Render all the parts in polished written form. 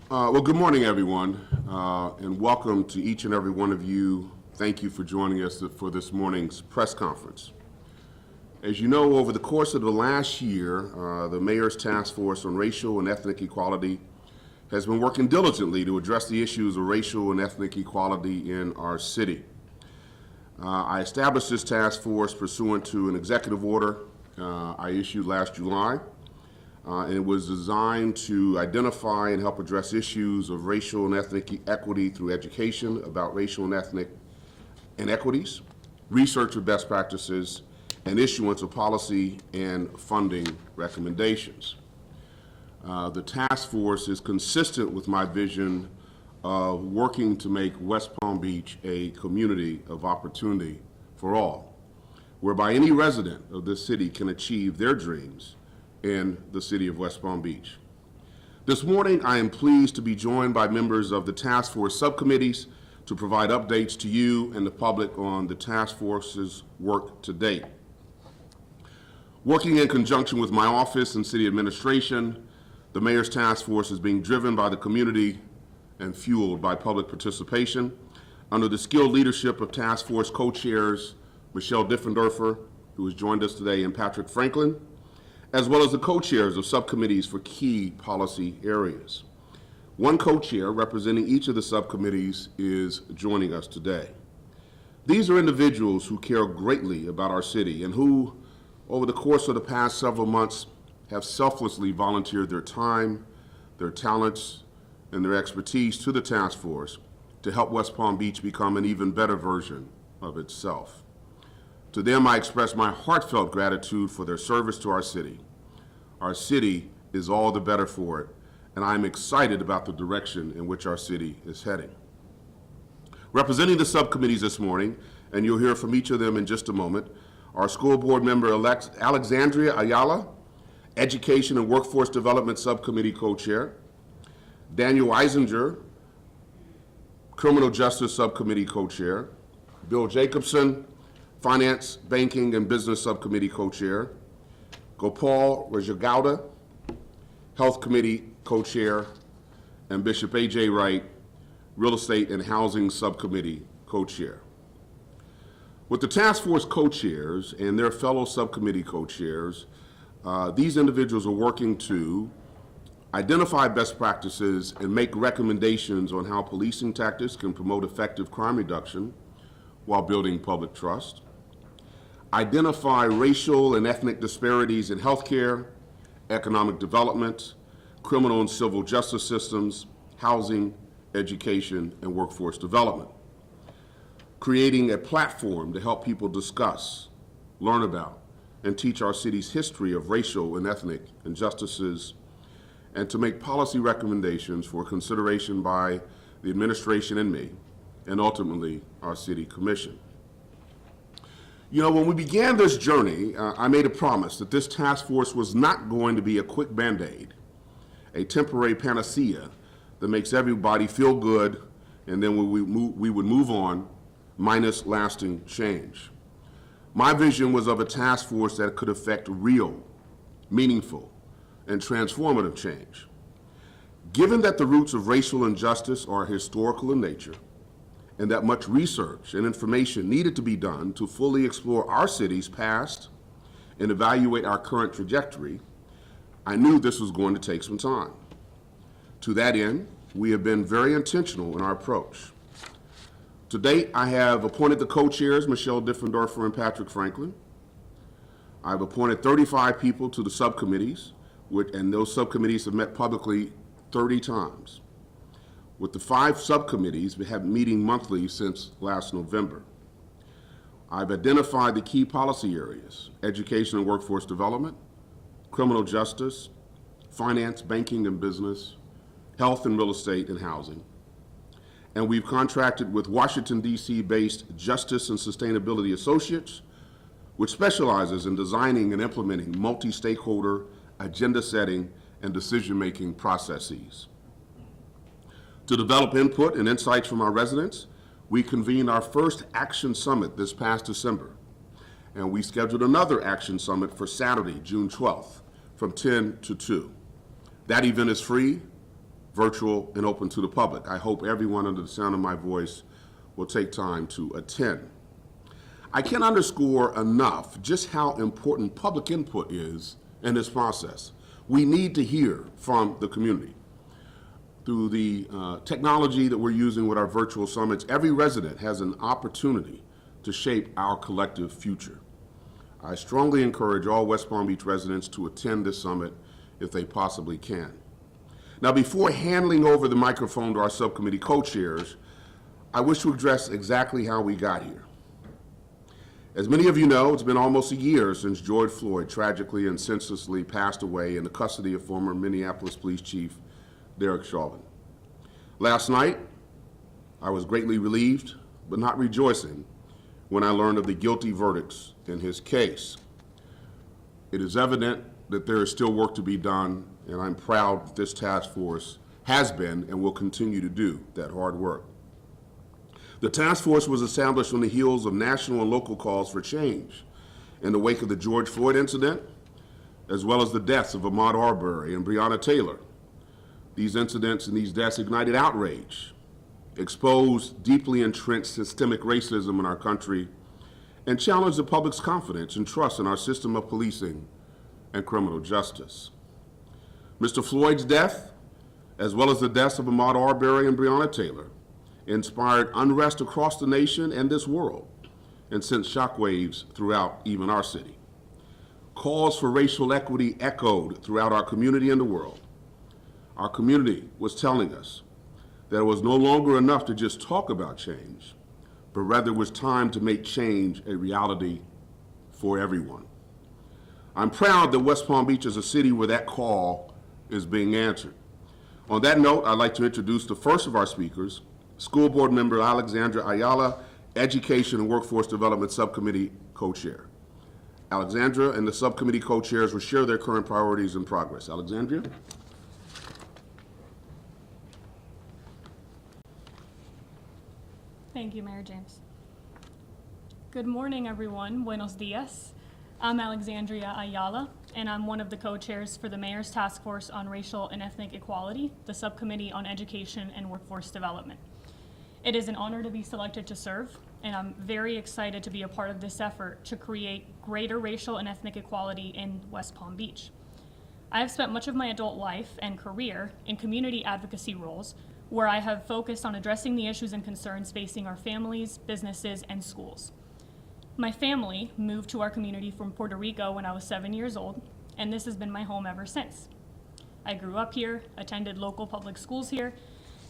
Well, good morning, everyone, and welcome to each and every one of you. Thank you for joining us for this morning's press conference. As you know, over the course of the last year, the Mayor's Task Force on Racial and Ethnic Equality has been working diligently to address the issues of racial and ethnic equality in our city. I established this task force pursuant to an executive order I issued last July. And it was designed to identify and help address issues of racial and ethnic equity through education about racial and ethnic inequities, research of best practices, and issuance of policy and funding recommendations. The task force is consistent with my vision of working to make West Palm Beach a community of opportunity for all, whereby any resident of this city can achieve their dreams in the city of West Palm Beach. This morning, I am pleased to be joined by members of the task force subcommittees to provide updates to you and the public on the task force's work to date. Working in conjunction with my office and city administration, the Mayor's Task Force is being driven by the community and fueled by public participation under the skilled leadership of task force co-chairs Michelle Diffenderfer, who has joined us today, and Patrick Franklin, as well as the co-chairs of subcommittees for key policy areas. One co-chair representing each of the subcommittees is joining us today. These are individuals who care greatly about our city and who, over the course of the past several months, have selflessly volunteered their time, their talents, and their expertise to the task force to help West Palm Beach become an even better version of itself. To them, I express my heartfelt gratitude for their service to our city. Our city is all the better for it, and I'm excited about the direction in which our city is heading. Representing the subcommittees this morning, and you'll hear from each of them in just a moment, our school board member Alexandria Ayala, Education and Workforce Development Subcommittee co-chair, Danielle Eisinger, Criminal Justice Subcommittee co-chair, Bill Jacobson, Finance, Banking, and Business Subcommittee co-chair, Gopal Rajagada, Health Committee co-chair, and Bishop AJ Wright, Real Estate and Housing Subcommittee co-chair. With the task force co-chairs and their fellow subcommittee co-chairs, these individuals are working to identify best practices and make recommendations on how policing tactics can promote effective crime reduction while building public trust, identify racial and ethnic disparities in healthcare, economic development, criminal and civil justice systems, housing, education, and workforce development. Creating a platform to help people discuss, learn about, and teach our city's history of racial and ethnic injustices, and to make policy recommendations for consideration by the administration and me, and ultimately our city commission. You know, when we began this journey, I made a promise that this task force was not going to be a quick Band-Aid, a temporary panacea that makes everybody feel good, and then we would move on, minus lasting change. My vision was of a task force that could affect real, meaningful, and transformative change. Given that the roots of racial injustice are historical in nature, and that much research and information needed to be done to fully explore our city's past and evaluate our current trajectory, I knew this was going to take some time. To that end, we have been very intentional in our approach. To date, I have appointed the co-chairs, Michelle Diffenderfer and Patrick Franklin. I've appointed 35 people to the subcommittees, and those subcommittees have met publicly 30 times. With the 5 subcommittees, we have been meeting monthly since last November. I've identified the key policy areas: education and workforce development, criminal justice, finance, banking and business, health and real estate and housing. And we've contracted with Washington, D.C.-based Justice and Sustainability Associates, which specializes in designing and implementing multi-stakeholder agenda setting and decision-making processes. To develop input and insights from our residents, we convened our first Action Summit this past December, and we scheduled another Action Summit for Saturday, June 12th, from 10 to 2. That event is free, virtual and open to the public. I hope everyone under the sound of my voice will take time to attend. I can't underscore enough just how important public input is in this process. We need to hear from the community. Through the technology that we're using with our virtual summits, every resident has an opportunity to shape our collective future. I strongly encourage all West Palm Beach residents to attend this summit if they possibly can. Now, before handing over the microphone to our subcommittee co-chairs, I wish to address exactly how we got here. As many of you know, it's been almost a year since George Floyd tragically and senselessly passed away in the custody of former Minneapolis Police Chief Derek Chauvin. Last night, I was greatly relieved, but not rejoicing, when I learned of the guilty verdicts in his case. It is evident that there is still work to be done, and I'm proud that this task force has been and will continue to do that hard work. The task force was established on the heels of national and local calls for change in the wake of the George Floyd incident, as well as the deaths of Ahmaud Arbery and Breonna Taylor. These incidents and these deaths ignited outrage, exposed deeply entrenched systemic racism in our country, and challenged the public's confidence and trust in our system of policing and criminal justice. Mr. Floyd's death, as well as the deaths of Ahmaud Arbery and Breonna Taylor, inspired unrest across the nation and this world, and sent shockwaves throughout even our city. Calls for racial equity echoed throughout our community and the world. Our community was telling us that it was no longer enough to just talk about change, but rather it was time to make change a reality for everyone. I'm proud that West Palm Beach is a city where that call is being answered. On that note, I'd like to introduce the first of our speakers, School Board Member Alexandria Ayala, Education and Workforce Development Subcommittee Co-Chair. Alexandria and the subcommittee co-chairs will share their current priorities and progress. Alexandria? Thank you, Mayor James. Good morning, everyone. Buenos dias. I'm Alexandria Ayala, and I'm one of the co-chairs for the Mayor's Task Force on Racial and Ethnic Equality, the Subcommittee on Education and Workforce Development. It is an honor to be selected to serve, and I'm very excited to be a part of this effort to create greater racial and ethnic equality in West Palm Beach. I have spent much of my adult life and career in community advocacy roles, where I have focused on addressing the issues and concerns facing our families, businesses, and schools. My family moved to our community from Puerto Rico when I was 7 years old, and this has been my home ever since. I grew up here, attended local public schools here,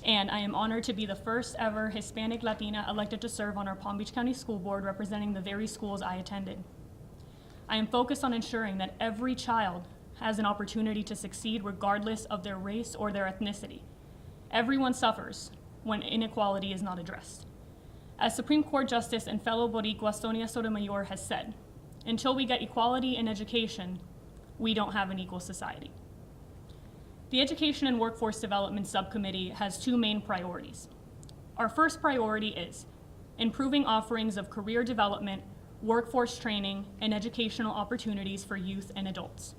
and I am honored to be the first ever Hispanic Latina elected to serve on our Palm Beach County School Board representing the very schools I attended. I am focused on ensuring that every child has an opportunity to succeed regardless of their race or their ethnicity. Everyone suffers when inequality is not addressed. As Supreme Court Justice and fellow Boricua Sonia Sotomayor has said, until we get equality in education, we don't have an equal society. The Education and Workforce Development Subcommittee has two main priorities. Our first priority is improving offerings of career development, workforce training, and educational opportunities for youth and adults.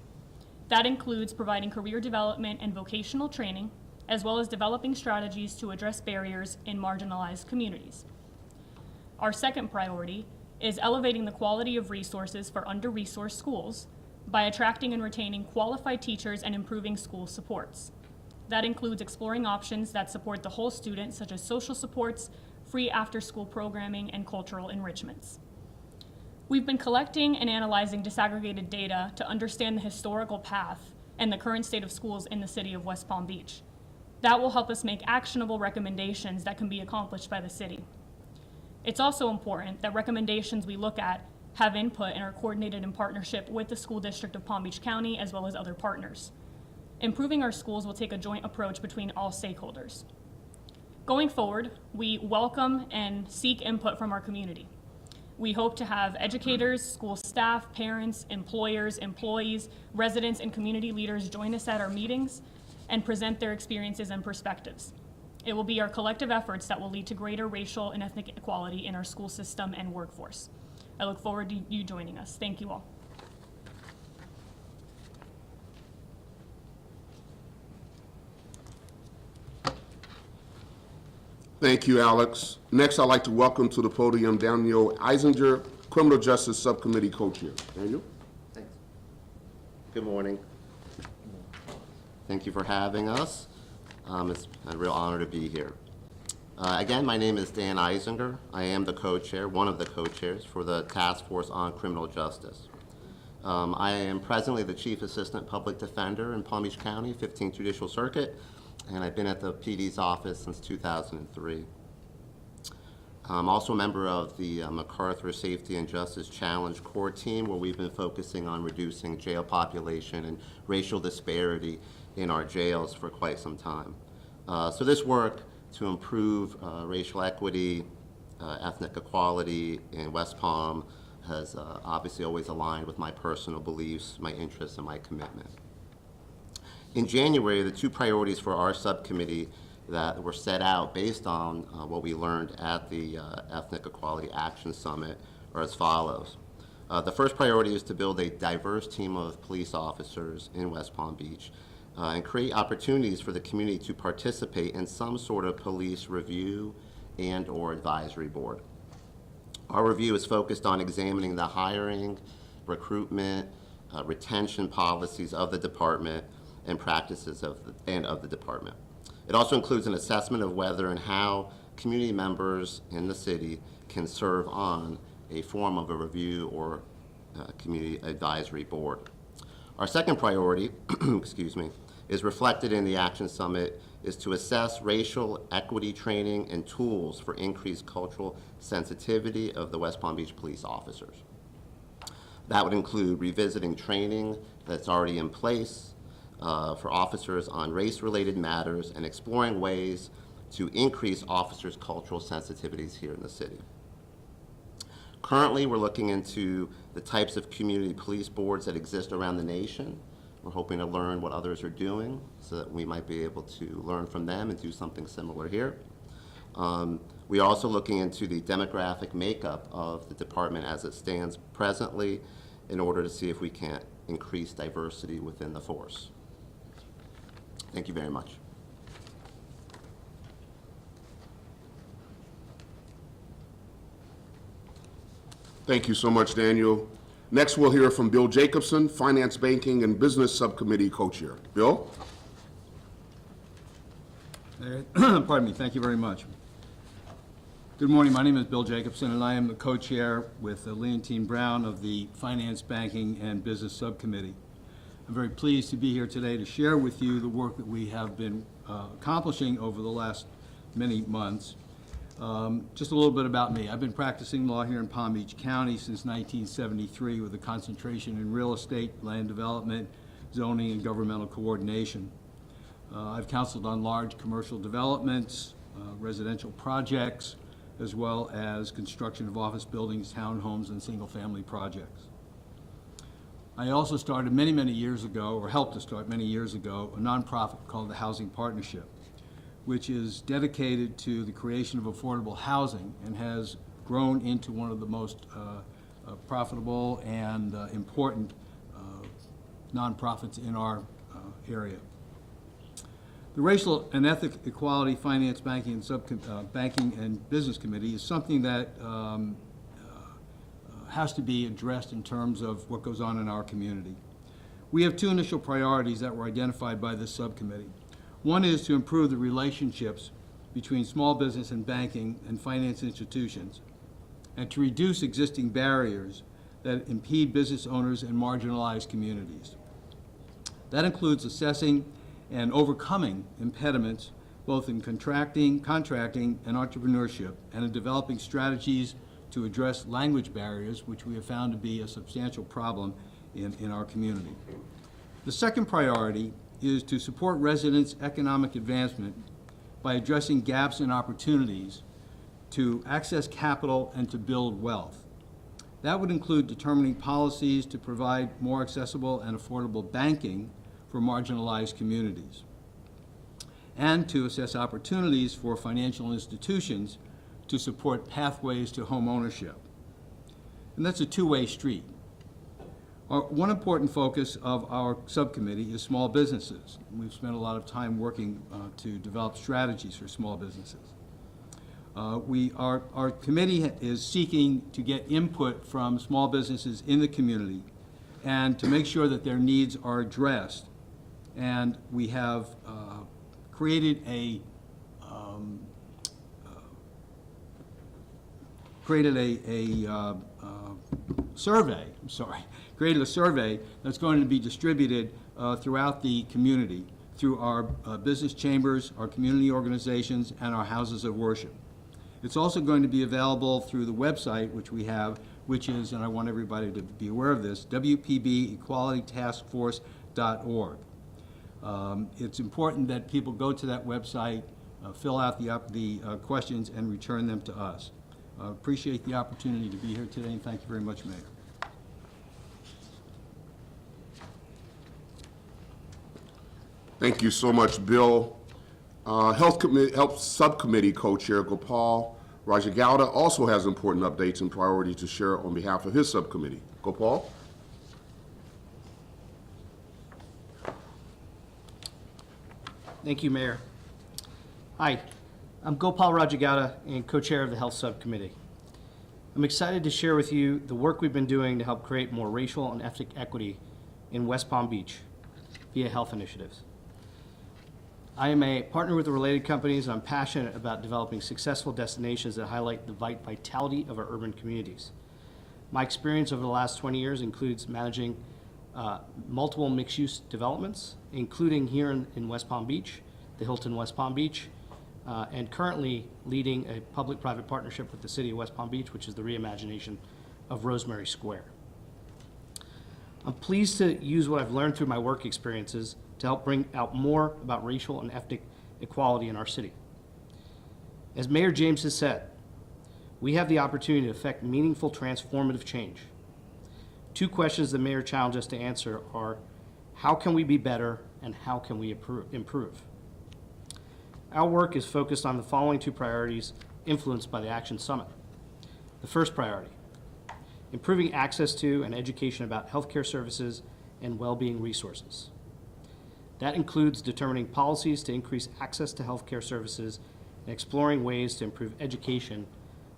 That includes providing career development and vocational training, as well as developing strategies to address barriers in marginalized communities. Our second priority is elevating the quality of resources for under-resourced schools by attracting and retaining qualified teachers and improving school supports. That includes exploring options that support the whole student, such as social supports, free after-school programming, and cultural enrichments. We've been collecting and analyzing disaggregated data to understand the historical path and the current state of schools in the city of West Palm Beach. That will help us make actionable recommendations that can be accomplished by the city. It's also important that recommendations we look at have input and are coordinated in partnership with the School District of Palm Beach County as well as other partners. Improving our schools will take a joint approach between all stakeholders. Going forward, we welcome and seek input from our community. We hope to have educators, school staff, parents, employers, employees, residents, and community leaders join us at our meetings and present their experiences and perspectives. It will be our collective efforts that will lead to greater racial and ethnic equality in our school system and workforce. I look forward to you joining us. Thank you all. Thank you, Alex. Next, I'd like to welcome to the podium Danielle Eisinger, Criminal Justice Subcommittee Co-Chair. Daniel? Thanks. Good morning. Thank you for having us. It's a real honor to be here. Again, my name is Dan Eisinger. I am the co-chair, one of the co-chairs for the Task Force on Criminal Justice. I am presently the Chief Assistant Public Defender in Palm Beach County, 15th Judicial Circuit, and I've been at the PD's office since 2003. I'm also a member of the MacArthur Safety and Justice Challenge Core Team, where we've been focusing on reducing jail population and racial disparity in our jails for quite some time. So this work to improve racial equity, ethnic equality in West Palm has obviously always aligned with my personal beliefs, my interests, and my commitment. In January, the two priorities for our subcommittee that were set out based on what we learned at the Ethnic Equality Action Summit are as follows. The first priority is to build a diverse team of police officers in West Palm Beach and create opportunities for the community to participate in some sort of police review and or advisory board. Our review is focused on examining the hiring, recruitment, retention policies of the department and practices of the department. It also includes an assessment of whether and how community members in the city can serve on a form of a review or community advisory board. Our second priority, excuse me, is reflected in the Action Summit, is to assess racial equity training and tools for increased cultural sensitivity of the West Palm Beach police officers. That would include revisiting training that's already in place for officers on race-related matters and exploring ways to increase officers' cultural sensitivities here in the city. Currently, we're looking into the types of community police boards that exist around the nation. We're hoping to learn what others are doing so that we might be able to learn from them and do something similar here. We're also looking into the demographic makeup of the department as it stands presently in order to see if we can't increase diversity within the force. Thank you very much. Thank you so much, Daniel. Next, we'll hear from Bill Jacobson, Finance, Banking, and Business Subcommittee Co-Chair. Bill? Pardon me, thank you very much. Good morning, my name is Bill Jacobson, and I am the co-chair with Leontine Brown of the Finance, Banking, and Business Subcommittee. I'm very pleased to be here today to share with you the work that we have been accomplishing over the last many months. Just a little bit about me. I've been practicing law here in Palm Beach County since 1973 with a concentration in real estate, land development, zoning, and governmental coordination. I've counseled on large commercial developments, residential projects, as well as construction of office buildings, townhomes, and single-family projects. I also started many years ago, or helped to start many years ago, a nonprofit called the Housing Partnership, which is dedicated to the creation of affordable housing and has grown into one of the most profitable and important nonprofits in our area. The Racial and Ethnic Equality Finance, Banking, and Banking and Business Committee is something that has to be addressed in terms of what goes on in our community. We have two initial priorities that were identified by this subcommittee. One is to improve the relationships between small business and banking and finance institutions, and to reduce existing barriers that impede business owners and marginalized communities. That includes assessing and overcoming impediments both in contracting, and entrepreneurship, and in developing strategies to address language barriers, which we have found to be a substantial problem in our community. The second priority is to support residents' economic advancement by addressing gaps in opportunities to access capital and to build wealth. That would include determining policies to provide more accessible and affordable banking for marginalized communities, and to assess opportunities for financial institutions to support pathways to home ownership. And that's a two-way street. One important focus of our subcommittee is small businesses. We've spent a lot of time working to develop strategies for small businesses. Our committee is seeking to get input from small businesses in the community and to make sure that their needs are addressed. And we have created a survey, created a survey that's going to be distributed throughout the community through our business chambers, our community organizations, and our houses of worship. It's also going to be available through the website, which we have, which is, and I want everybody to be aware of this, wpbequalitytaskforce.org. It's important that people go to that website, fill out the questions, and return them to us. Appreciate the opportunity to be here today, and thank you very much, Mayor. Thank you so much, Bill. Health Subcommittee Co-Chair Gopal Rajagada also has important updates and priorities to share on behalf of his subcommittee. Gopal? Thank you, Mayor. Hi, I'm Gopal Rajagada and co-chair of the Health Subcommittee. I'm excited to share with you the work we've been doing to help create more racial and ethnic equity in West Palm Beach via health initiatives. I am a partner with the related companies, and I'm passionate about developing successful destinations that highlight the vitality of our urban communities. My experience over the last 20 years includes managing multiple mixed-use developments, including here in West Palm Beach, the Hilton West Palm Beach, and currently leading a public-private partnership with the City of West Palm Beach, which is the reimagination of Rosemary Square. I'm pleased to use what I've learned through my work experiences to help bring out more about racial and ethnic equality in our city. As Mayor James has said, we have the opportunity to affect meaningful, transformative change. Two questions the Mayor challenged us to answer are, how can we be better and how can we improve? Our work is focused on the following two priorities influenced by the Action Summit. The first priority, improving access to and education about healthcare services and well-being resources. That includes determining policies to increase access to healthcare services and exploring ways to improve education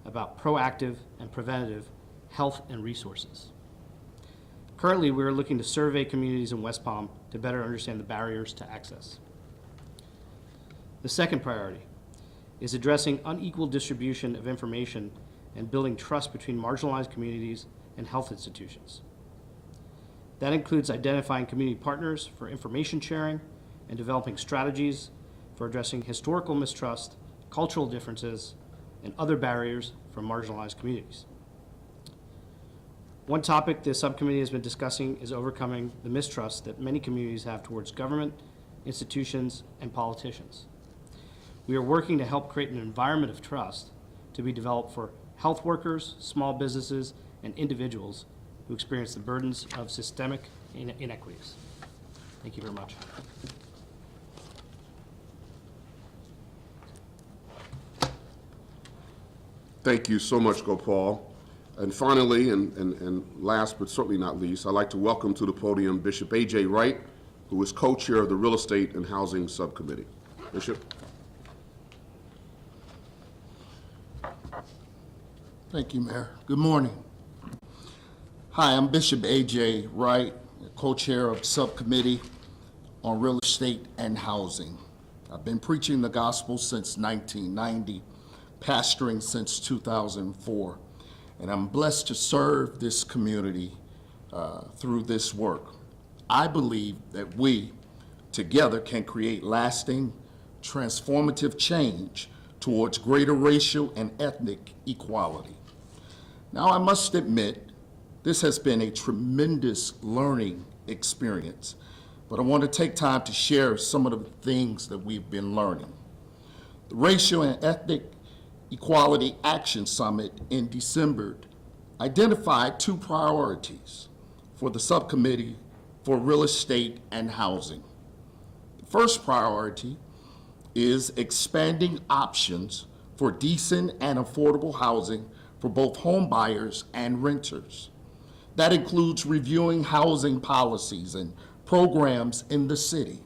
about proactive and preventative health and resources. Currently, we are looking to survey communities in West Palm to better understand the barriers to access. The second priority is addressing unequal distribution of information and building trust between marginalized communities and health institutions. That includes identifying community partners for information sharing and developing strategies for addressing historical mistrust, cultural differences, and other barriers for marginalized communities. One topic the subcommittee has been discussing is overcoming the mistrust that many communities have towards government, institutions, and politicians. We are working to help create an environment of trust to be developed for health workers, small businesses, and individuals who experience the burdens of systemic inequities. Thank you very much. Thank you so much, Gopal. And finally, and last but certainly not least, I'd like to welcome to the podium Bishop AJ Wright, who is co-chair of the Real Estate and Housing Subcommittee. Bishop. Thank you, Mayor. Good morning. Hi, I'm Bishop AJ Wright, co-chair of Subcommittee on Real Estate and Housing. I've been preaching the gospel since 1990, pastoring since 2004, and I'm blessed to serve this community through this work. I believe that we together can create lasting, transformative change towards greater racial and ethnic equality. Now, I must admit, this has been a tremendous learning experience, but I want to take time to share some of the things that we've been learning. The Racial and Ethnic Equality Action Summit in December identified two priorities for the Subcommittee for Real Estate and Housing. The first priority is expanding options for decent and affordable housing for both home buyers and renters. That includes reviewing housing policies and programs in the city.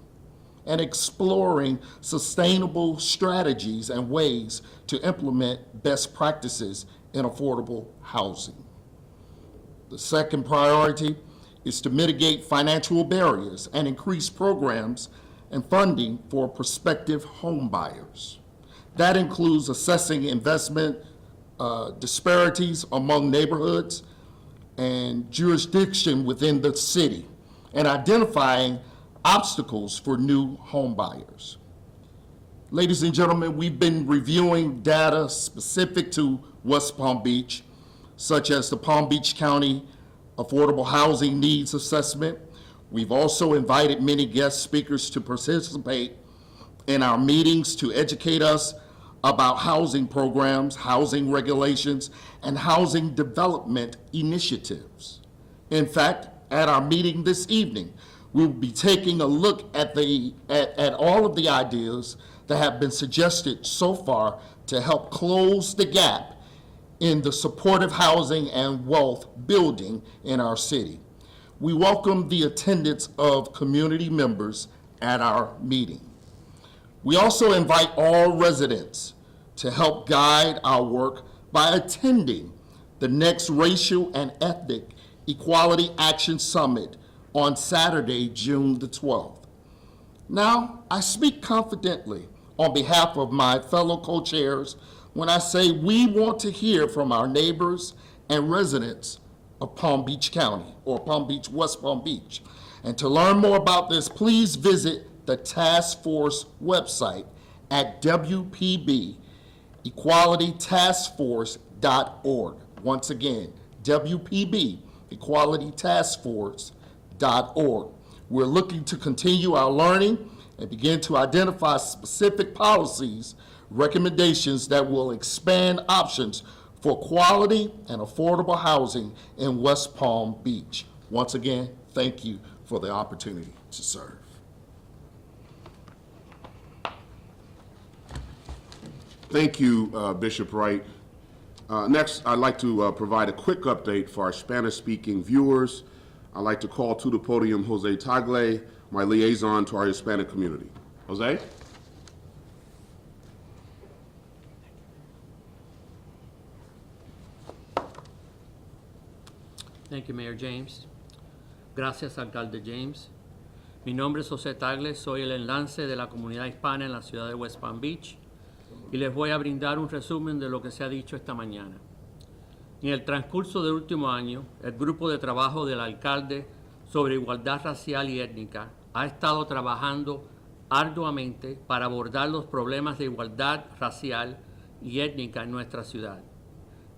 and exploring sustainable strategies and ways to implement best practices in affordable housing. The second priority is to mitigate financial barriers and increase programs and funding for prospective home buyers. That includes assessing investment disparities among neighborhoods and jurisdiction within the city, and identifying obstacles for new home buyers. Ladies and gentlemen, we've been reviewing data specific to West Palm Beach, such as the Palm Beach County Affordable Housing Needs Assessment. We've also invited many guest speakers to participate in our meetings to educate us about housing programs, housing regulations, and housing development initiatives. In fact, at our meeting this evening, we'll be taking a look at all of the ideas that have been suggested so far to help close the gap in the supportive housing and wealth building in our city. We welcome the attendance of community members at our meeting. We also invite all residents to help guide our work by attending the next Racial and Ethnic Equality Action Summit on Saturday, June the 12th. Now, I speak confidently on behalf of my fellow co-chairs when I say we want to hear from our neighbors and residents of Palm Beach County, or Palm Beach, West Palm Beach. And to learn more about this, please visit the task force website at WPBEqualityTaskForce.org. Once again, WPBEqualityTaskForce.org. We're looking to continue our learning and begin to identify specific policies, recommendations that will expand options for quality and affordable housing in West Palm Beach. Once again, thank you for the opportunity to serve. Thank you, Bishop Wright. Next, I'd like to provide a quick update for our Spanish-speaking viewers. I'd like to call to the podium Jose Tagle, my liaison to our Hispanic community. Jose? Thank you, Mayor James. Gracias, Alcalde James. Mi nombre es José Tagle, soy el enlace de la comunidad hispana en la ciudad de West Palm Beach y les voy a brindar un resumen de lo que se ha dicho esta mañana. En el transcurso del último año, el grupo de trabajo del alcalde sobre igualdad racial y étnica ha estado trabajando arduamente para abordar los problemas de igualdad racial y étnica en nuestra ciudad.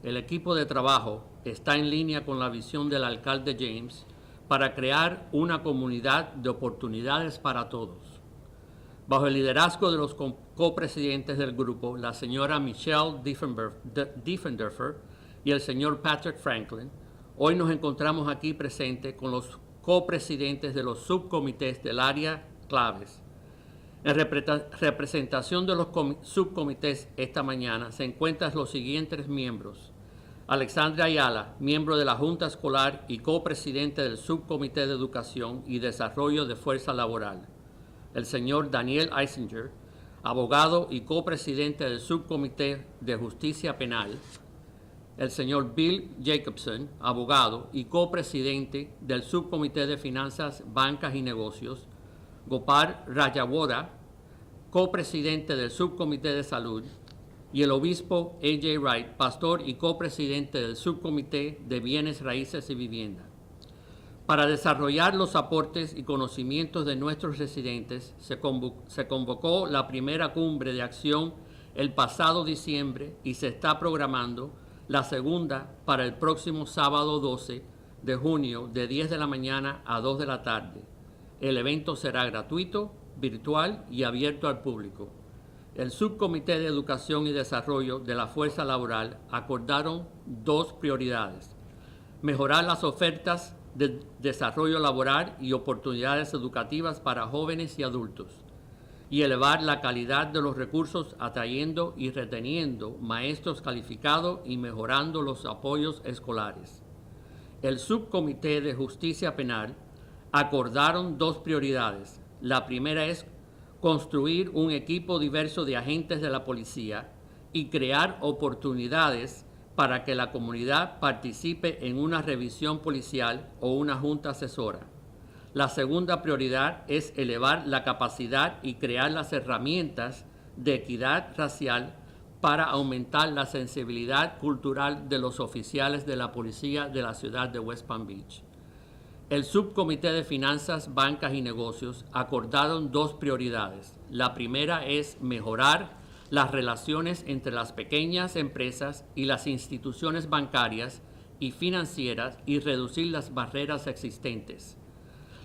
El equipo de trabajo está en línea con la visión del alcalde James para crear una comunidad de oportunidades para todos. Bajo el liderazgo de los copresidentes del grupo, la señora Michelle Diffenderfer y el señor Patrick Franklin, hoy nos encontramos aquí presentes con los copresidentes de los subcomités del área claves. En representación de los subcomités esta mañana se encuentran los siguientes miembros: Alexandria Ayala, miembro de la Junta Escolar y copresidente del Subcomité de Educación y Desarrollo de Fuerza Laboral; el señor Danielle Eisinger, abogado y copresidente del Subcomité de Justicia Penal; el señor Bill Jacobson, abogado y copresidente del Subcomité de Finanzas, Bancas y Negocios; Gopal Rajagada, copresidente del Subcomité de Salud; y el obispo AJ Wright, pastor y copresidente del Subcomité de Bienes Raíces y Vivienda. Para desarrollar los aportes y conocimientos de nuestros residentes, se convocó la primera cumbre de acción el pasado diciembre y se está programando la segunda para el próximo sábado 12 de junio de 10 de la mañana a 2 de la tarde. El evento será gratuito, virtual y abierto al público. El Subcomité de Educación y Desarrollo de la Fuerza Laboral acordaron dos prioridades: mejorar las ofertas de desarrollo laboral y oportunidades educativas para jóvenes y adultos, y elevar la calidad de los recursos atrayendo y reteniendo maestros calificados y mejorando los apoyos escolares. El Subcomité de Justicia Penal acordaron dos prioridades. La primera es construir un equipo diverso de agentes de la policía y crear oportunidades para que la comunidad participe en una revisión policial o una junta asesora. La segunda prioridad es elevar la capacidad y crear las herramientas de equidad racial para aumentar la sensibilidad cultural de los oficiales de la policía de la ciudad de West Palm Beach. El Subcomité de Finanzas, Bancas y Negocios acordaron dos prioridades. La primera es mejorar las relaciones entre las pequeñas empresas y las instituciones bancarias y financieras y reducir las barreras existentes.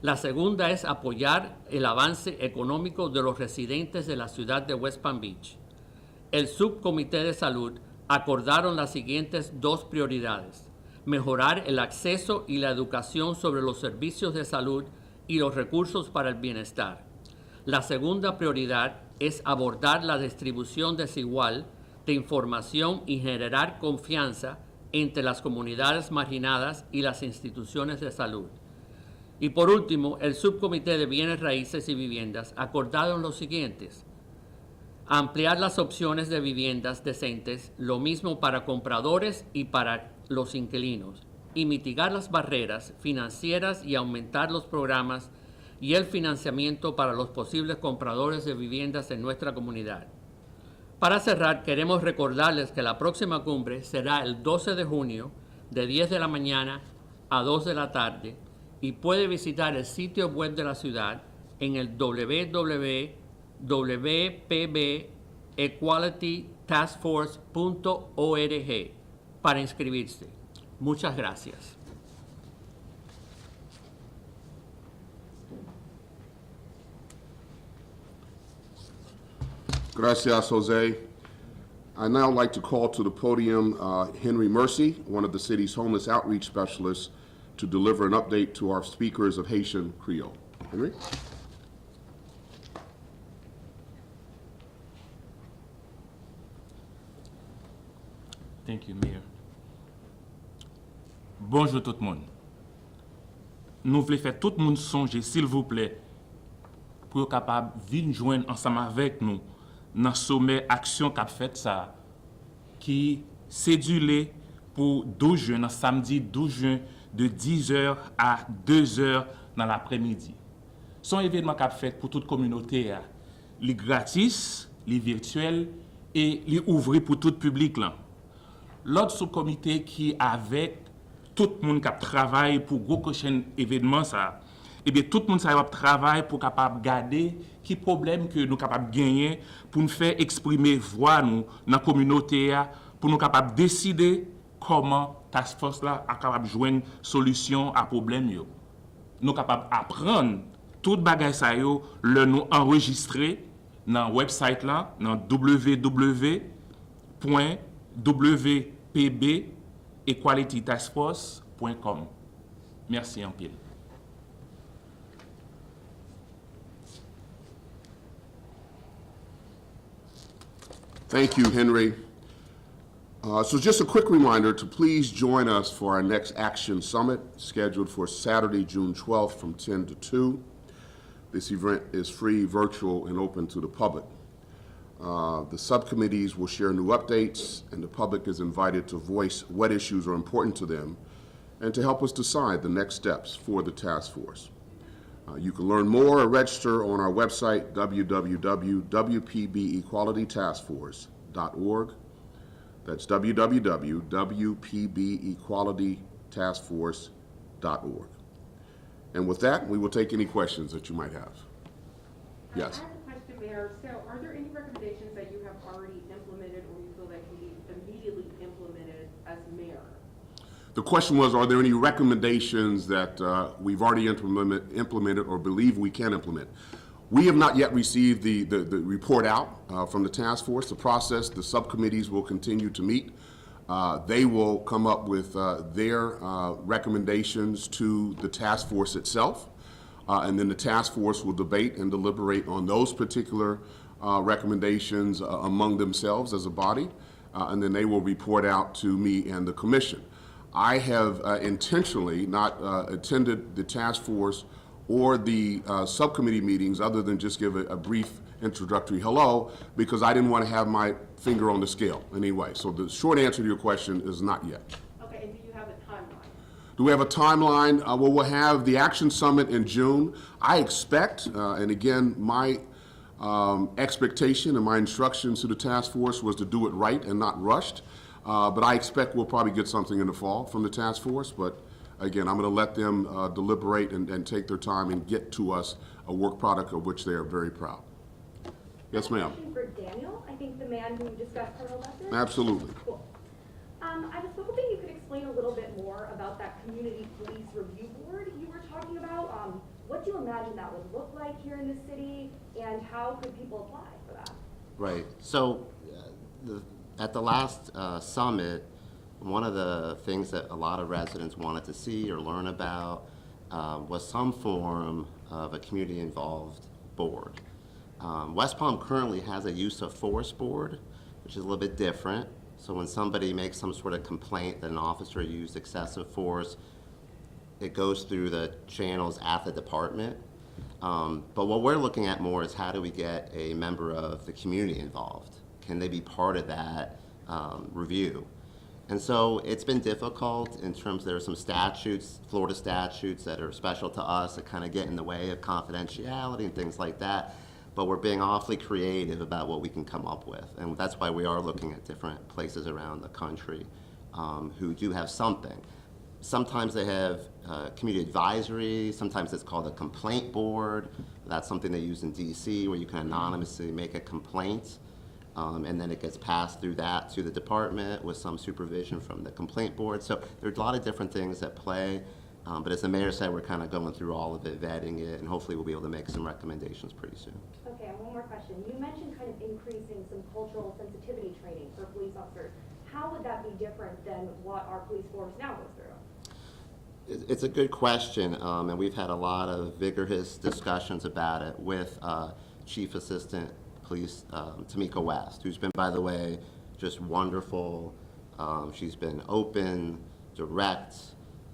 La segunda es apoyar el avance económico de los residentes de la ciudad de West Palm Beach. El Subcomité de Salud acordaron las siguientes dos prioridades: mejorar el acceso y la educación sobre los servicios de salud y los recursos para el bienestar. La segunda prioridad es abordar la distribución desigual de información y generar confianza entre las comunidades marginadas y las instituciones de salud. Y por último, el Subcomité de Bienes Raíces y Viviendas acordaron los siguientes: ampliar las opciones de viviendas decentes, lo mismo para compradores y para los inquilinos, y mitigar las barreras financieras y aumentar los programas y el financiamiento para los posibles compradores de viviendas en nuestra comunidad. Para cerrar, queremos recordarles que la próxima cumbre será el 12 de junio de 10 de la mañana a 2 de la tarde y puede visitar el sitio web de la ciudad en el www.wpbequalitytaskforce.org para inscribirse. Muchas gracias. Gracias, Jose. I'd now like to call to the podium Henry Mercy, one of the city's homeless outreach specialists, to deliver an update to our speakers of Haitian Creole. Henry? Thank you, Mayor. Bonjour tout le monde. Nous voulons faire tout le monde songer, s'il vous plaît, pour être capable de venir joindre ensemble avec nous dans le sommet action qu'a fait ça, qui cédulé pour 12 juin, dans samedi 12 juin, de 10h à 2h dans l'après-midi. Son événement qu'a fait pour toute communauté, il est gratis, il est virtuel et il est ouvert pour tout public là. L'autre sous-comité qui avec tout le monde qui travaille pour gros prochain événement ça, et bien tout le monde ça travaille pour capable garder qui problème que nous capable gagner pour nous faire exprimer voix nous dans la communauté pour nous capable décider comment task force là a capable joindre solution à problème yo. Nous capable apprendre tout bagay ça yo le nous enregistrer dans website là dans www.wpbequalitytaskforce.com. Merci en pile. Thank you, Henry. So just a quick reminder to please join us for our next Action Summit, scheduled for Saturday, June 12th from 10 to 2. This event is free, virtual, and open to the public. The subcommittees will share new updates, and the public is invited to voice what issues are important to them and to help us decide the next steps for the task force. You can learn more or register on our website, www.wpbequalitytaskforce.org. That's www.wpbequalitytaskforce.org. And with that, we will take any questions that you might have. Yes. I have a question, Mayor. So are there any recommendations that you have already implemented or you feel that can be immediately implemented as mayor? The question was, are there any recommendations that we've already implemented or believe we can implement? We have not yet received the report out from the task force. The process, the subcommittees will continue to meet. They will come up with their recommendations to the task force itself. And then the task force will debate and deliberate on those particular recommendations among themselves as a body. And then they will report out to me and the commission. I have intentionally not attended the task force or the subcommittee meetings other than just give a brief introductory hello, because I didn't want to have my finger on the scale anyway. So the short answer to your question is not yet. Okay, and do you have a timeline? Do we have a timeline? Well, we'll have the Action Summit in June. I expect, and again, my expectation and my instructions to the task force was to do it right and not rushed. But I expect we'll probably get something in the fall from the task force. But again, I'm going to let them deliberate and take their time and get to us a work product of which they are very proud. Yes, ma'am. Question for Daniel, I think the man who discussed criminal justice. Absolutely. Cool. I was hoping you could explain a little bit more about that community police review board you were talking about. What do you imagine that would look like here in the city, and how could people apply for that? Right. So at the last summit, one of the things that a lot of residents wanted to see or learn about was some form of a community-involved board. West Palm currently has a use of force board, which is a little bit different. So when somebody makes some sort of complaint that an officer used excessive force, it goes through the channels at the department. But what we're looking at more is how do we get a member of the community involved? Can they be part of that review? And so it's been difficult in terms, there are some statutes, Florida statutes that are special to us that kind of get in the way of confidentiality and things like that. But we're being awfully creative about what we can come up with. And that's why we are looking at different places around the country who do have something. Sometimes they have community advisory, sometimes it's called a complaint board. That's something they use in DC where you can anonymously make a complaint. And then it gets passed through that to the department with some supervision from the complaint board. So there's a lot of different things at play. But as the mayor said, we're kind of going through all of it, vetting it, and hopefully we'll be able to make some recommendations pretty soon. Okay, and one more question. You mentioned kind of increasing some cultural sensitivity training for police officers. How would that be different than what our police force now goes through? It's a good question, and we've had a lot of vigorous discussions about it with Chief Assistant Police Tamika West, who's been, by the way, just wonderful. She's been open, direct,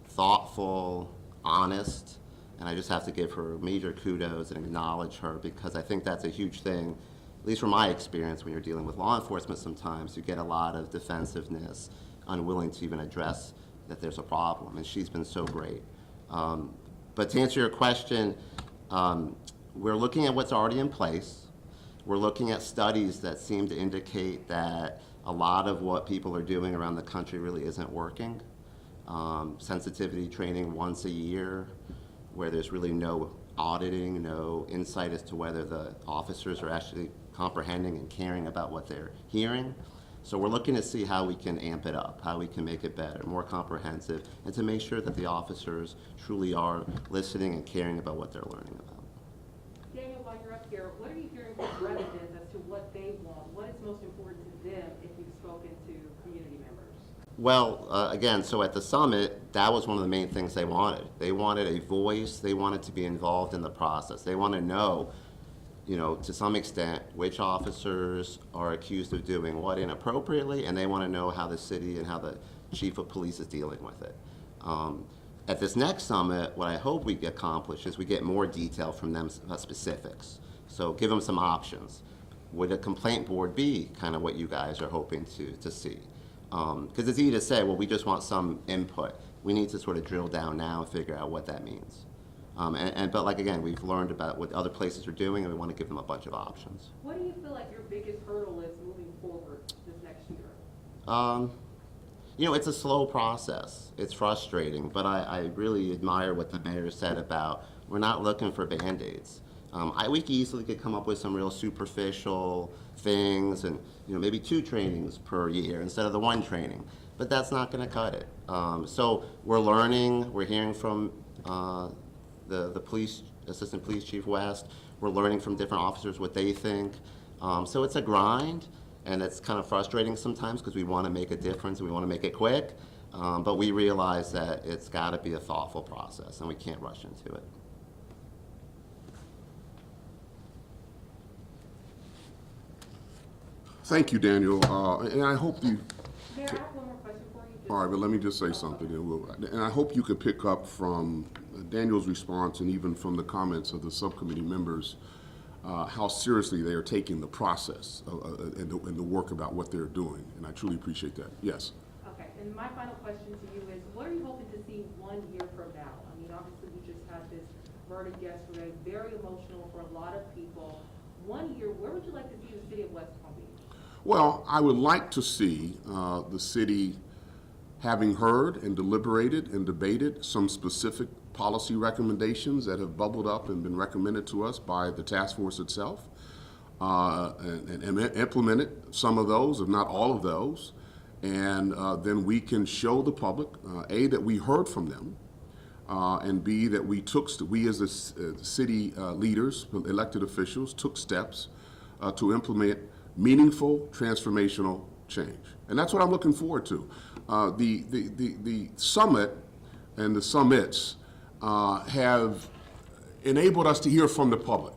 thoughtful, honest, and I just have to give her major kudos and acknowledge her because I think that's a huge thing, at least from my experience when you're dealing with law enforcement sometimes, you get a lot of defensiveness, unwilling to even address that there's a problem, and she's been so great. But to answer your question, we're looking at what's already in place. We're looking at studies that seem to indicate that a lot of what people are doing around the country really isn't working. Sensitivity training once a year, where there's really no auditing, no insight as to whether the officers are actually comprehending and caring about what they're hearing. So we're looking to see how we can amp it up, how we can make it better, more comprehensive, and to make sure that the officers truly are listening and caring about what they're learning about. Daniel, while you're up here, what are you hearing from residents as to what they want? What is most important to them if you've spoken to community members? Well, again, so at the summit, that was one of the main things they wanted. They wanted a voice. They wanted to be involved in the process. They want to know, you know, to some extent, which officers are accused of doing what inappropriately, and they want to know how the city and how the chief of police is dealing with it. At this next summit, what I hope we accomplish is we get more detail from them, specifics. So give them some options. Would a complaint board be kind of what you guys are hoping to see? Because it's easy to say, well, we just want some input. We need to sort of drill down now and figure out what that means. But like, again, we've learned about what other places are doing, and we want to give them a bunch of options. What do you feel like your biggest hurdle is moving forward this next year? You know, it's a slow process. It's frustrating, but I really admire what the mayor said about we're not looking for Band-Aids. We easily could come up with some real superficial things and, you know, maybe 2 trainings per year instead of the 1 training, but that's not going to cut it. So we're learning, we're hearing from the police, Assistant Police Chief West, we're learning from different officers what they think. So it's a grind, and it's kind of frustrating sometimes because we want to make a difference and we want to make it quick, but we realize that it's got to be a thoughtful process and we can't rush into it. Thank you, Daniel. And I hope you, Mayor, I have one more question for you. all right, but let me just say something. And I hope you could pick up from Daniel's response and even from the comments of the subcommittee members how seriously they are taking the process and the work about what they're doing, and I truly appreciate that. Yes. Okay, and my final question to you is, what are you hoping to see 1 year from now? I mean, obviously, we just had this verdict yesterday, very emotional for a lot of people. 1 year, where would you like to see the city of West Palm Beach? Well, I would like to see the city having heard and deliberated and debated some specific policy recommendations that have bubbled up and been recommended to us by the task force itself, and implemented some of those, if not all of those, and then we can show the public, A, that we heard from them, and B, that we as the city leaders, elected officials, took steps to implement meaningful transformational change. And that's what I'm looking forward to. The summit and the summits have enabled us to hear from the public.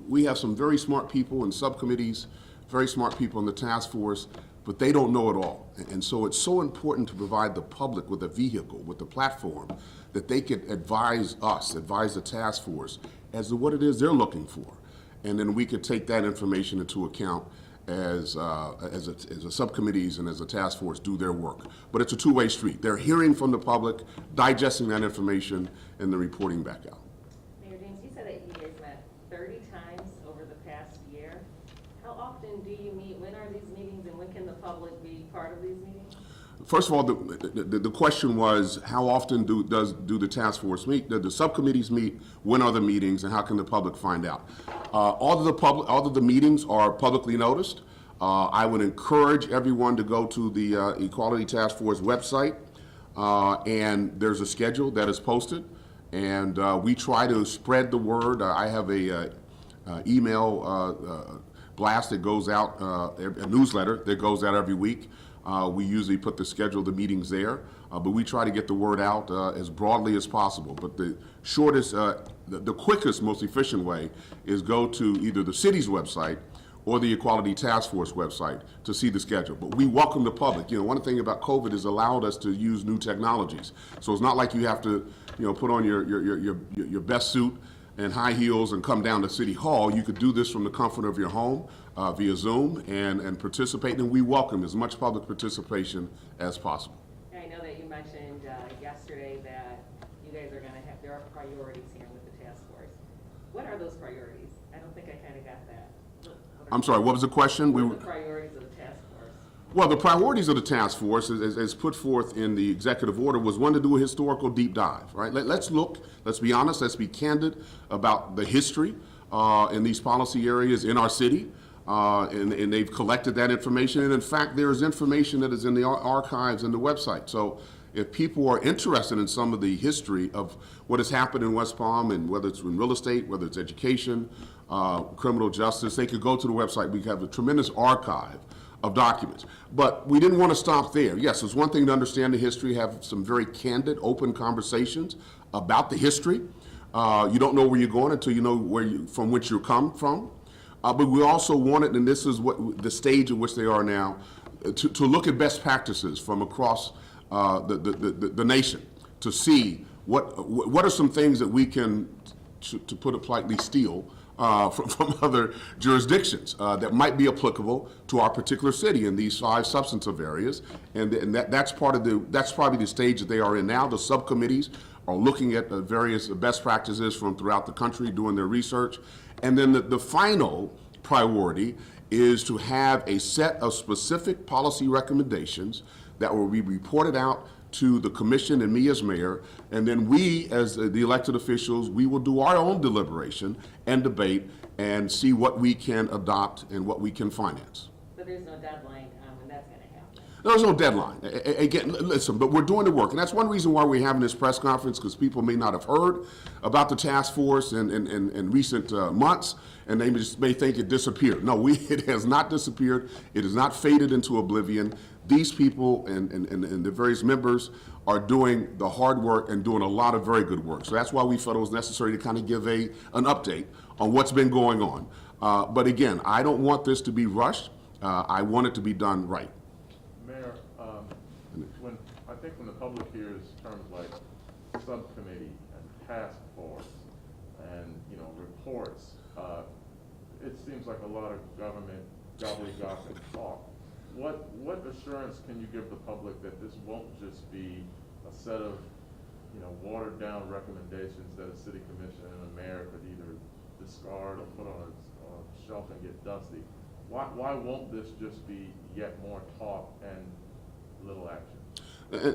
We have some very smart people in subcommittees, very smart people in the task force, but they don't know it all. And so it's so important to provide the public with a vehicle, with a platform, that they could advise us, advise the task force as to what it is they're looking for. And then we could take that information into account as a subcommittees and as a task force do their work. But it's a two-way street. They're hearing from the public, digesting that information, and then reporting back out. Mayor James, you said that you guys met 30 times over the past year. How often do you meet? When are these meetings, and when can the public be part of these meetings? First of all, the question was, how often do the task force meet? The subcommittees meet? When are the meetings, and how can the public find out? All of the meetings are publicly noticed. I would encourage everyone to go to the Equality Task Force website, and there's a schedule that is posted, and we try to spread the word. I have a email blast that goes out, a newsletter that goes out every week. We usually put the schedule of the meetings there, but we try to get the word out as broadly as possible. But the shortest, the quickest, most efficient way is go to either the city's website or the Equality Task Force website to see the schedule. But we welcome the public. One thing about COVID has allowed us to use new technologies. So it's not like you have to, put on your best suit and high heels and come down to City Hall. You could do this from the comfort of your home via Zoom and participate, and we welcome as much public participation as possible. I know that you mentioned yesterday that you guys are going to have, there are priorities here with the task force. What are those priorities? I don't think I kind of got that. I'm sorry, what was the question? What are the priorities of the task force? Well, the priorities of the task force, as put forth in the executive order, was one, to do a historical deep dive, right? Let's look, let's be honest, let's be candid about the history in these policy areas in our city, and they've collected that information. And in fact, there is information that is in the archives and the website. So if people are interested in some of the history of what has happened in West Palm, and whether it's in real estate, whether it's education, criminal justice, they could go to the website. We have a tremendous archive of documents. But we didn't want to stop there. Yes, it's one thing to understand the history, have some very candid, open conversations about the history. You don't know where you're going until you know from which you come from. But we also wanted, and this is what the stage in which they are now, to look at best practices from across the nation, to see what are some things that we can, to put it politely, steal from other jurisdictions that might be applicable to our particular city in these 5 substantive areas, and that's probably the stage that they are in now. The subcommittees are looking at the various best practices from throughout the country, doing their research, and then the final priority is to have a set of specific policy recommendations that will be reported out to the commission and me as mayor, and then we as the elected officials, we will do our own deliberation and debate and see what we can adopt and what we can finance. But there's no deadline when that's going to happen. There's no deadline. Again, listen, but we're doing the work, and that's one reason why we're having this press conference, because people may not have heard about the task force in recent months, and they just may think it disappeared. No, it has not disappeared. It has not faded into oblivion. These people and the various members are doing the hard work and doing a lot of very good work. So that's why we felt it was necessary to kind of give an update on what's been going on. But again, I don't want this to be rushed. I want it to be done right. Mayor, when the public hears terms like subcommittee and task force and reports, it seems like a lot of government gobbledygook and talk. What assurance can you give the public that this won't just be a set of, watered down recommendations that a city commission and a mayor could either discard or put on a shelf and get dusty? Why won't this just be yet more talk and little action?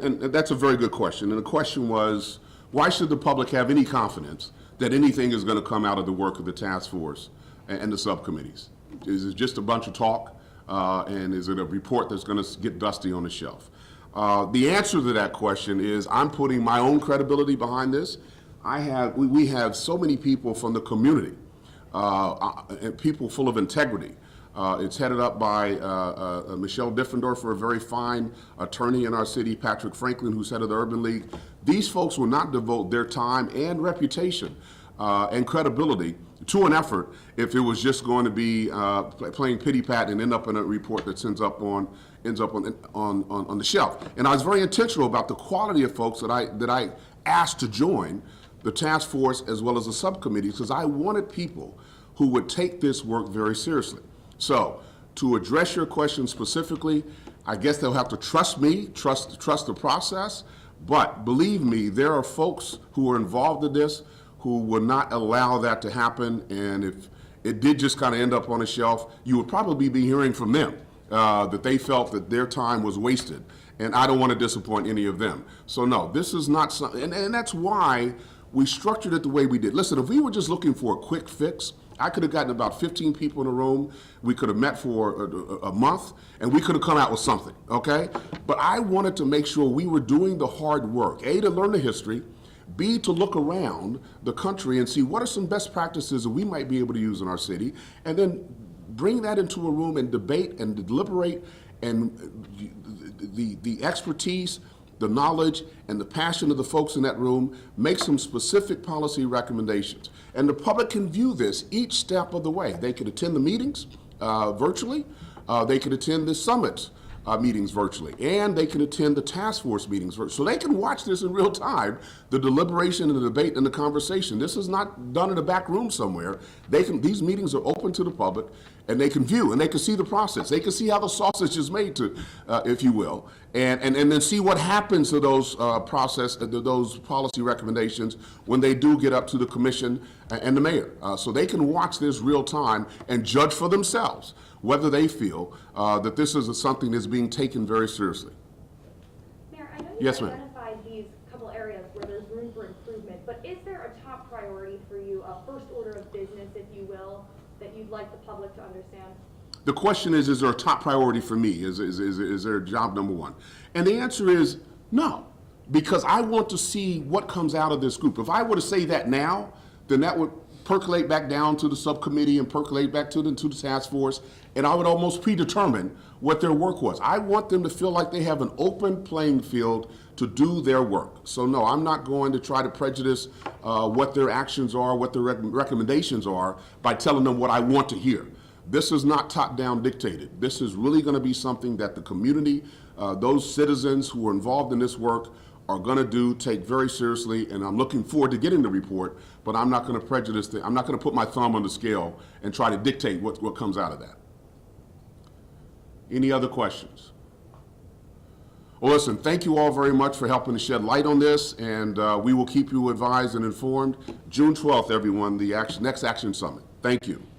And that's a very good question. And the question was, why should the public have any confidence that anything is going to come out of the work of the task force and the subcommittees? Is it just a bunch of talk? And is it a report that's going to get dusty on the shelf? The answer to that question is I'm putting my own credibility behind this. We have so many people from the community, and people full of integrity. It's headed up by Michelle Diffendorfer, a very fine attorney in our city, Patrick Franklin, who's head of the Urban League. These folks will not devote their time and reputation and credibility to an effort if it was just going to be playing pity-pat and end up in a report that ends up on the shelf. And I was very intentional about the quality of folks that I asked to join the task force as well as the subcommittees, because I wanted people who would take this work very seriously. So, to address your question specifically, I guess they'll have to trust me, trust the process, but believe me, there are folks who are involved in this who will not allow that to happen, and if it did just kind of end up on a shelf, you would probably be hearing from them that they felt that their time was wasted, and I don't want to disappoint any of them. So no, this is not something, and that's why we structured it the way we did. Listen, if we were just looking for a quick fix, I could have gotten about 15 people in a room, we could have met for a month, and we could have come out with something, okay? But I wanted to make sure we were doing the hard work, A, to learn the history, B, to look around the country and see what are some best practices that we might be able to use in our city, and then bring that into a room and debate and deliberate, and the expertise, the knowledge, and the passion of the folks in that room make some specific policy recommendations. And the public can view this each step of the way. They could attend the meetings virtually, they could attend the summits meetings virtually, and they can attend the task force meetings virtually. So they can watch this in real time, the deliberation and the debate and the conversation. This is not done in a back room somewhere. These meetings are open to the public, and they can view and they can see the process. They can see how the sausage is made, if you will, and then see what happens to those those policy recommendations when they do get up to the commission and the mayor. So they can watch this real time and judge for themselves whether they feel that this is something that's being taken very seriously. Mayor, I know Yes, you ma'am. identified these couple areas where there's room for improvement, but is there a top priority for you, a first order of business, if you will, that you'd like the public to understand? The question is there a top priority for me? Is there a job number one? And the answer is no, because I want to see what comes out of this group. If I were to say that now, then that would percolate back down to the subcommittee and percolate back to the task force, and I would almost predetermine what their work was. I want them to feel like they have an open playing field to do their work. So no, I'm not going to try to prejudice what their actions are, what their recommendations are, by telling them what I want to hear. This is not top-down dictated. This is really going to be something that the community, those citizens who are involved in this work, are going to take very seriously, and I'm looking forward to getting the report, but I'm not going to prejudice them. I'm not going to put my thumb on the scale and try to dictate what comes out of that. Any other questions? Well, listen, thank you all very much for helping to shed light on this, and we will keep you advised and informed. June 12th, everyone, the next Action Summit. Thank you.